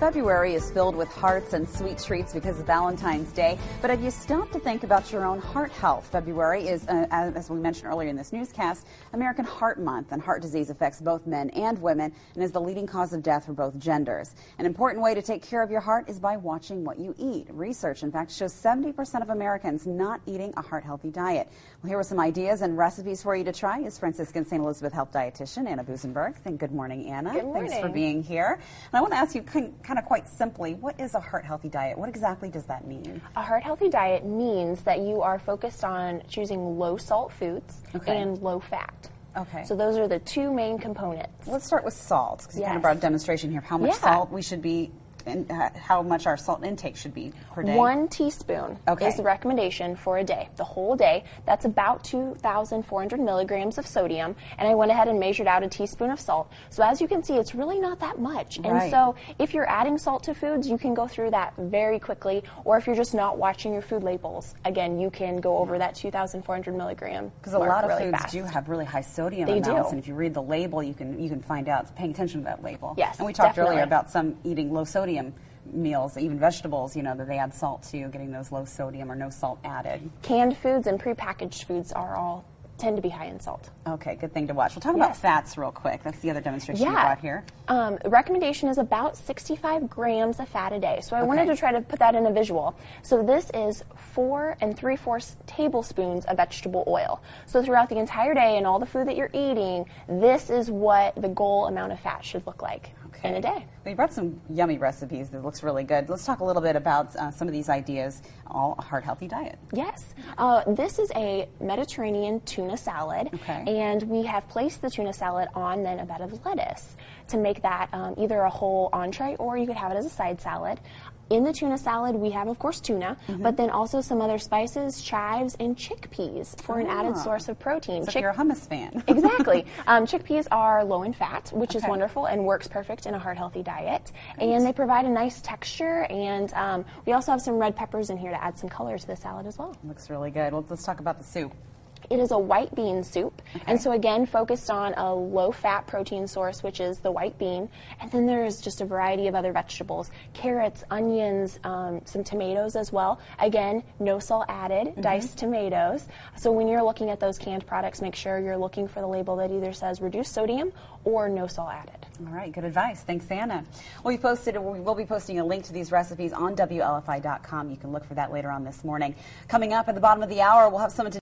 February is filled with hearts and sweet treats because of Valentine's Day, but have you stopped to think about your own heart health? February is, as we mentioned earlier in this newscast, American Heart Month, and heart disease affects both men and women and is the leading cause of death for both genders. An important way to take care of your heart is by watching what you eat. Research, in fact, shows 70% of Americans not eating a heart-healthy diet. Well, here are some ideas and recipes for you to try. Is Franciscan St. Elizabeth Health dietitian Anna Busenberg. Good morning, Anna. Good morning. Thanks for being here. And I want to ask you kind of quite simply, what is a heart-healthy diet? What exactly does that mean? A heart-healthy diet means that you are focused on choosing low-salt foods and low-fat. Okay. So those are the two main components. Let's start with salt, because you Yes. kind of brought a demonstration here of how much salt we should be, and how much our salt intake should be per day. 1 teaspoon is the recommendation for a day. The whole day, that's about 2,400 milligrams of sodium, and I went ahead and measured out a teaspoon of salt. So as you can see, it's really not that much. Right. And so if you're adding salt to foods, you can go through that very quickly, or if you're just not watching your food labels, again, you can go over that 2,400 milligram Because a lot of really foods fast. do have really high sodium They amounts, do. and if you read the label, you can find out, paying attention to that label. Yes, and we talked definitely. earlier about some eating low sodium meals, even vegetables, that they add salt to, getting those low sodium or no salt added. Canned foods and prepackaged foods tend to be high in salt. Okay, good thing to watch. We'll talk about fats real quick. That's the other demonstration you brought here. The recommendation is about 65 grams of fat a day. So I wanted to try to put that in a visual. So this is 4 3/4 tablespoons of vegetable oil. So throughout the entire day and all the food that you're eating, this is what the goal amount of fat should look like in a day. Well, you brought some yummy recipes that looks really good. Let's talk a little bit about some of these ideas, all a heart-healthy diet. Yes. This is a Mediterranean tuna salad, and we have placed the tuna salad on then a bed of lettuce to make that either a whole entree or you could have it as a side salad. In the tuna salad, we have, of course, tuna, but then also some other spices, chives, and chickpeas for an added source of protein. So if you're a hummus fan. Exactly. Chickpeas are low in fat, which is wonderful and works perfect in a heart-healthy diet. And they provide a nice texture, and we also have some red peppers in here to add some color to the salad as well. Looks really good. Well, let's talk about the soup. It is a white bean soup, and so again, focused on a low-fat protein source, which is the white bean, and then there's just a variety of other vegetables, carrots, onions, some tomatoes as well. Again, no salt added, diced tomatoes. So when you're looking at those canned products, make sure you're looking for the label that either says reduced sodium or no salt added. All right, good advice. Thanks, Anna. We will be posting a link to these recipes on WLFI.com. You can look for that later on this morning. Coming up at the bottom of the hour, we'll have someone to